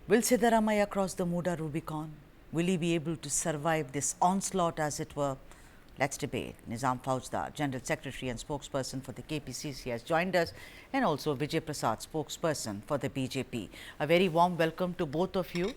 Will Siddaramaiah cross the MUDA Rubicon? Will he be able to survive this onslaught, as it were? Let's debate. Nizam Fauzdar, General Secretary and spokesperson for the KPCC, has joined us, and also Vijay Prasad, spokesperson for the BJP. A very warm welcome to both of you.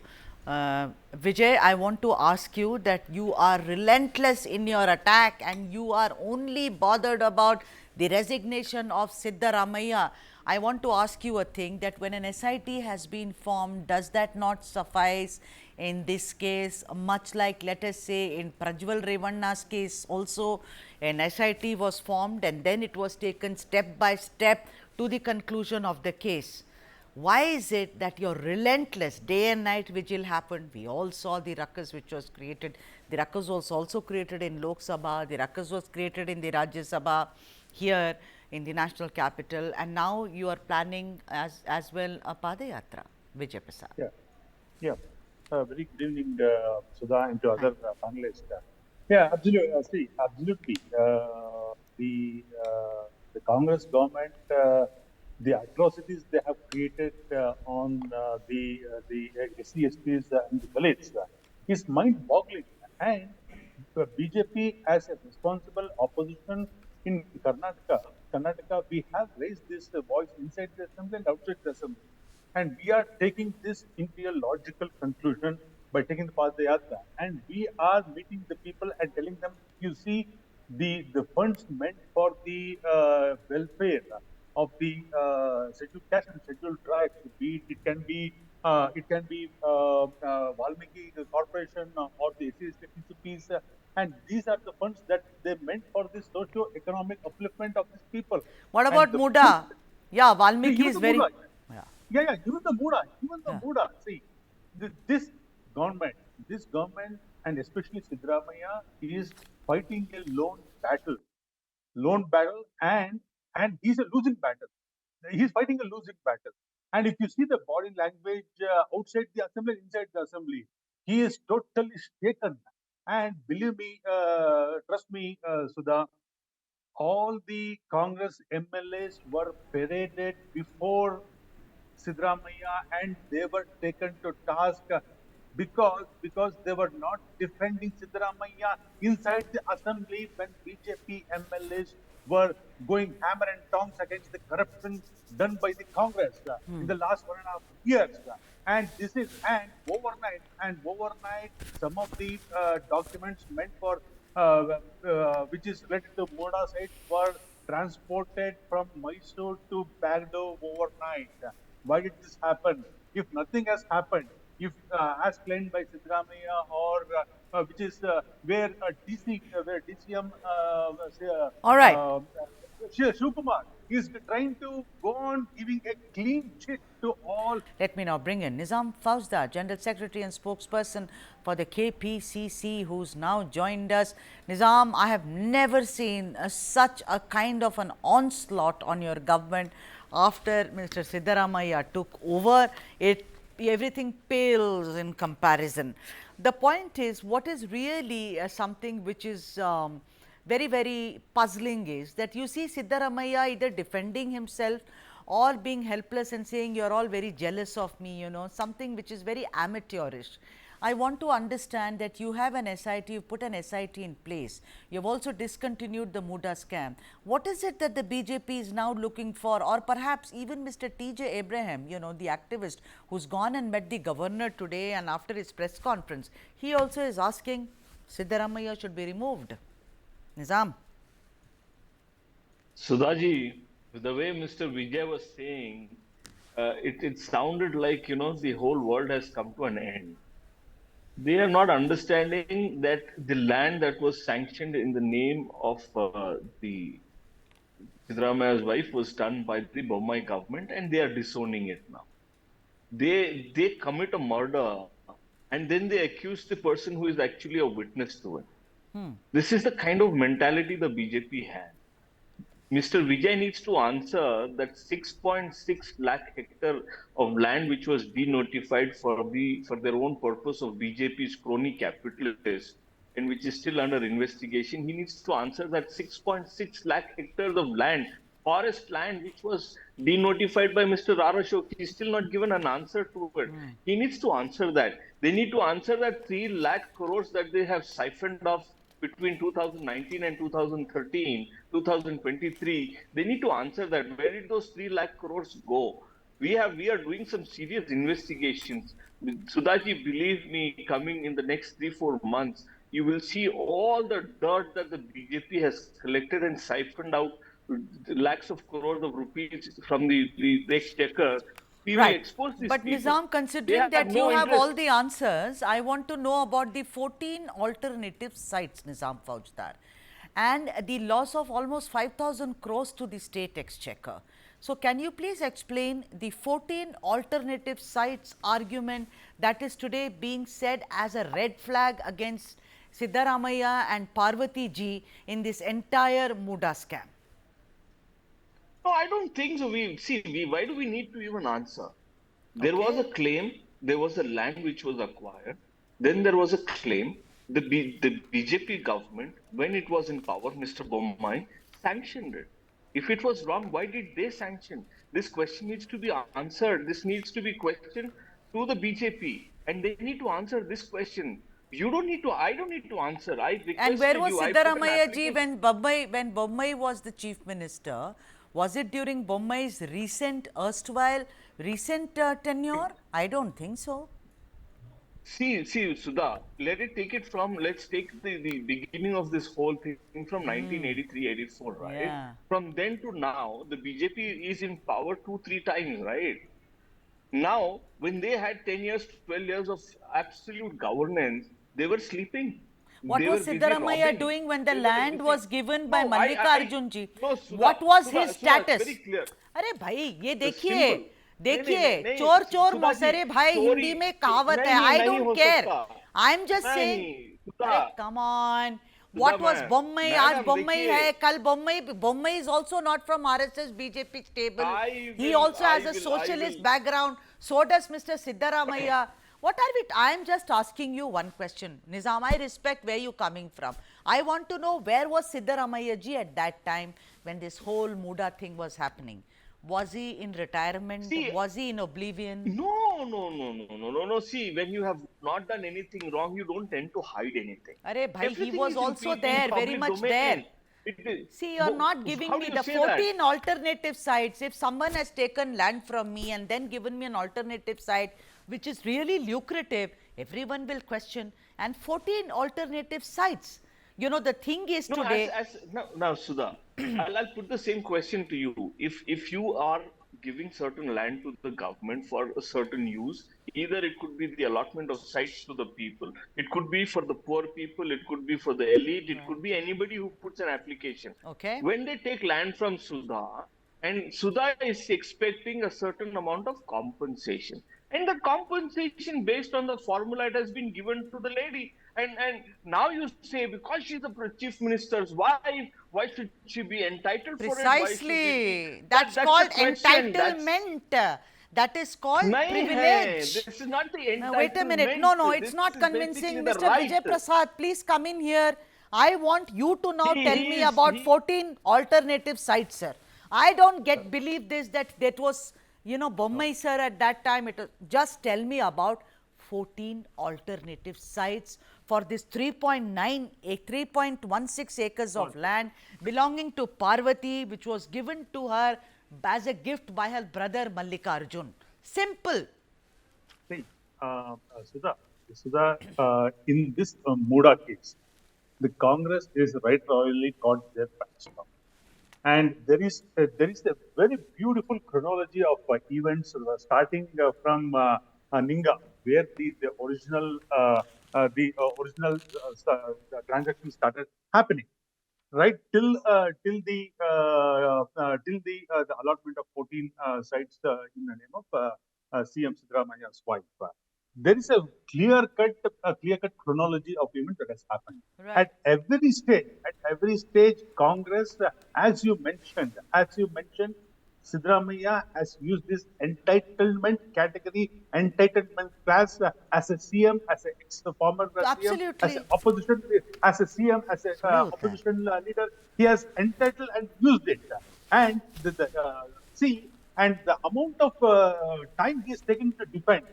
Vijay, I want to ask you that you are relentless in your attack and you are only bothered about the resignation of Siddaramaiah. I want to ask you a thing, that when an SIT has been formed, does that not suffice in this case? Much like, let us say, in Prajwal Revanna's case also, an SIT was formed and then it was taken step by step to the conclusion of the case. Why is it that your relentless day and night vigil happened? We all saw the ruckus which was created. The ruckus was also created in Lok Sabha, the ruckus was created in the Rajya Sabha here in the national capital, and now you are planning as well a Padyatra. Vijay Prasad. Yeah, yeah. Very good evening, Sudha, and to Hi. other panelists. Yeah, absolutely. See, absolutely. The Congress government, the atrocities they have created on the SC/STs and the Dalits is mind-boggling. And BJP, as a responsible opposition in Karnataka, we have raised this voice inside the assembly and outside the assembly. And we are taking this into a logical conclusion by taking the Padyatra. And we are meeting the people and telling them, you see, the funds meant for the welfare of the scheduled caste and scheduled tribes, be it can be Valmiki Corporation or the SC PCPs, and these are the funds that they meant for the socio-economic upliftment of these people. What And about the moment, MUDA? Yeah, see, Valmiki even is the very. Muda, Yeah. yeah, even the Yeah. Muda. See, this government, and especially Siddaramaiah is fighting a lone battle, and he's a losing battle. He's fighting a losing battle. And if you see the body language outside the assembly, inside the assembly, he is totally shaken. And believe me, trust me, Sudha, all the Congress MLAs were paraded before Siddaramaiah, and they were taken to task because they were not defending Siddaramaiah inside the assembly when BJP MLAs were going hammer and tongs against the corruption done by the Congress in the last 1.5 years. And this is and overnight, some of the documents meant for which is related to Moda site were transported from Mysore to Bangalore overnight. Why did this happen? If nothing has happened, if as claimed by Siddaramaiah or which is where DCM All right. Kumar is trying to go on giving a clean chit to all. Let me now bring in Nizam Fauzdar, General Secretary and spokesperson for the KPCC, who's now joined us. Nizam, I have never seen such a kind of an onslaught on your government after Mr. Siddaramaiah took over. Everything pales in comparison. The point is, what is really something which is very, very puzzling is that you see Siddaramaiah either defending himself or being helpless and saying, you're all very jealous of me, something which is very amateurish. I want to understand that you have an SIT, you put an SIT in place. You've also discontinued the MUDA scam. What is it that the BJP is now looking for? Or perhaps even Mr. TJ Abraham, the activist who's gone and met the governor today, and after his press conference, he also is asking Siddaramaiah should be removed. Nizam. Sudhaji, the way Mr. Vijay was saying, it sounded like, the whole world has come to an end. They are not understanding that the land that was sanctioned in the name of the Siddaramaiah's wife was done by the Bommai government, and they are disowning it now. They commit a murder, and then they accuse the person who is actually a witness to it. This is the kind of mentality the BJP has. Mr. Vijay needs to answer that 6.6 lakh hectare of land which was denotified for their own purpose of BJP's crony capitalists and which is still under investigation. He needs to answer that 6.6 lakh hectares of land forest land which was denotified by Mr. Rarashok. He's still not given an answer to it. He needs to answer that. They need to answer that 3 lakh crores that they have siphoned off between 2019 and 2013, 2023. They need to answer that. Where did those 3 lakh crores go? We are doing some serious investigations. Sudhaji, believe me, coming in the next 3-4 months, you will see all the dirt that the BJP has collected and siphoned out lakhs of crores of rupees from the exchequer. We will expose these But people. Nizam, considering that you have all the answers, I want to know about the 14 alternative sites, Nizam Faujdar, and the loss of almost 5,000 crores to the state exchequer. So, can you please explain the 14 alternative sites argument that is today being said as a red flag against Siddaramaiah and Parvati ji in this entire MUDA scam? No, I don't think so. Why do we need to even answer? There was a claim, there was a land which was acquired. Then there was a claim. The BJP government, when it was in power, Mr. Bommai, sanctioned it. If it was wrong, why did they sanction? This question needs to be answered. This needs to be questioned to the BJP. And they need to answer this question. You don't need to, I don't need to answer. And where was Siddaramaiah ji when Bommai was the chief minister? Was it during Bommai's recent tenure? I don't think so. See, Sudha, let's take the beginning of this whole thing from 1983-84, right? Yeah. From then to now, the BJP is in power 2-3 times, right? Now, when they had 10 years, 12 years of absolute governance, they were sleeping. What was Siddaramaiah doing when the land was given by Mallikarjun ji? No, Sudha, what was Sudha, his Sudha, status? very clear. अरे भाई ये Simple. देखिए चोर चोर मौसरे भाई हिंदी में कहावत है. I don't care. I'm just saying. Come on. What was Bommai? आज Bommai है, कल Bommai is also not from RSS BJP stable. He also has a socialist background. So does Mr. Siddaramaiah. What are we? I am just asking you one question. Nizam, I respect where you coming from. I want to know where was Siddaramaiah ji at that time when this whole MUDA thing was happening. Was he in retirement? Was he in oblivion? No. See, when you have not done anything wrong, you don't tend to hide anything. Arey bhai, he was also there, very much there. See, you are not giving me the 14 alternative sites. If someone has taken land from me and then given me an alternative site, which is really lucrative, everyone will question. And 14 alternative sites. You know, the thing is today. Now, Sudha, I'll put the same question to you. If you are giving certain land to the government for a certain use, either it could be the allotment of sites to the people, it could be for the poor people, it could be for the elite, it could be anybody who puts an application. Okay. When they take land from Sudha, and Sudha is expecting a certain amount of compensation, and the compensation based on the formula it has been given to the lady. And now you say because she's the chief minister, why should she be entitled for it? Precisely. That's called entitlement. That is called privilege. This is not the entitlement. Wait a minute. No, it's not convincing. Mr. Vijay Prasad, please come in here. I want you to now tell me about 14 alternative sites, sir. I don't believe this, that was, Bommai sir at that time. Just tell me about 14 alternative sites for this 3.16 acres of land belonging to Parvati, which was given to her as a gift by her brother Mallikarjun. Simple. See, Sudha, in this MUDA case, the Congress is right royally caught their pants down. And there is a very beautiful chronology of events starting from Ninga, where the original transaction started happening, right till the allotment of 14 sites in the name of CM Siddaramaiah's wife. There is a clear-cut chronology of events that has happened. Right. At every stage, Congress, as you mentioned, Siddaramaiah has used this entitlement category, entitlement class as a CM, as a former CM, as a opposition, as a CM, as a opposition leader. He has entitled and used it. And see, and the amount of time he is taking to defend,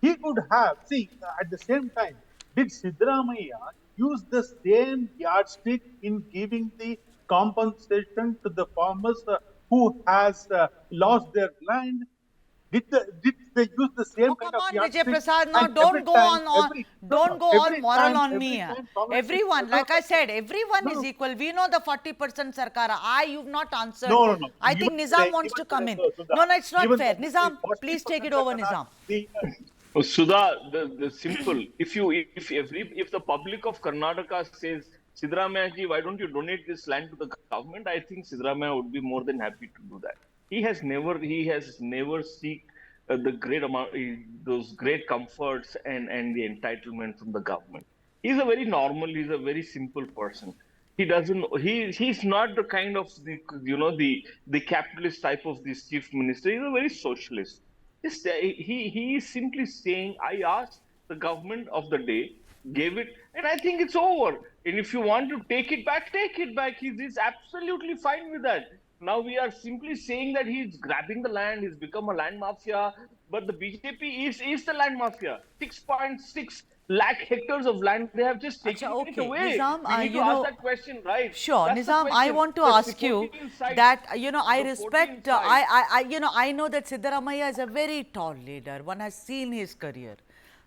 he could have, see, at the same time, did Siddaramaiah use the same yardstick in giving the compensation to the farmers who has lost their land? Did they use the Oh, same kind come of on, Vijay yardstick? Prasad. Now, And don't go every no, don't no, go all moral on every me. time Congress is Everyone, no, like I said, everyone no, is no, equal. We know the 40% Sarkar. You've not answered. no, no, no. I think Nizam wants to come in. No, no, it's not Even fair. then, the Nizam, please take 40% it over, Sakana, Nizam. the Oh, Sudha, the simple. If the public of Karnataka says, Siddaramaiah ji, why don't you donate this land to the government? I think Siddaramaiah would be more than happy to do that. He has never seek the great amount, those great comforts and the entitlement from the government. He's a very normal, he's a very simple person. He's not the kind of the capitalist type of this chief minister. He's a very socialist. He is simply saying, I asked the government of the day, gave it, and I think it's over. And if you want to take it back, take it back. He's absolutely fine with that. Now we are simply saying that he's grabbing the land, he's become a land mafia, but the BJP is the land mafia. 6.6 lakh hectares of land, they have just Acha, taken it okay, away. Nizam, We need to ask that question, right? sure, That's the Nizam, I question. want to The ask you 14 sites, that, I the 14 respect, sites. I know that Siddaramaiah is a very tall leader. One has seen his career.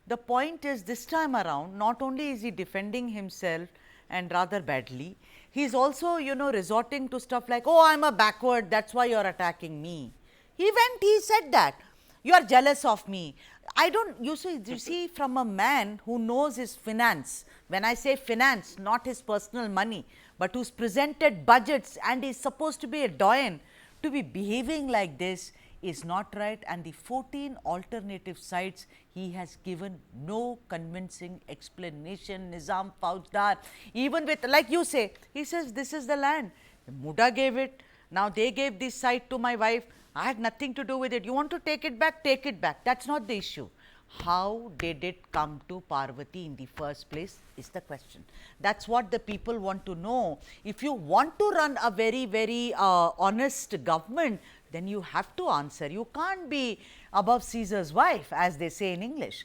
The point is, this time around, not only is he defending himself and rather badly, he is also, resorting to stuff like, oh, I'm a backward, that's why you're attacking me. He said that. You are jealous of me. I don't, you see, from a man who knows his finance, when I say finance, not his personal money, but who's presented budgets and is supposed to be a doyen, to be behaving like this is not right. And the 14 alternative sites, he has given no convincing explanation. Nizam Faujdar, even with, like you say, he says, this is the land. MUDA gave it. Now they gave this site to my wife. I had nothing to do with it. You want to take it back? Take it back. That's not the issue. How did it come to Parvati in the first place is the question. That's what the people want to know. If you want to run a very, very honest government, then you have to answer. You can't be above Caesar's wife, as they say in English.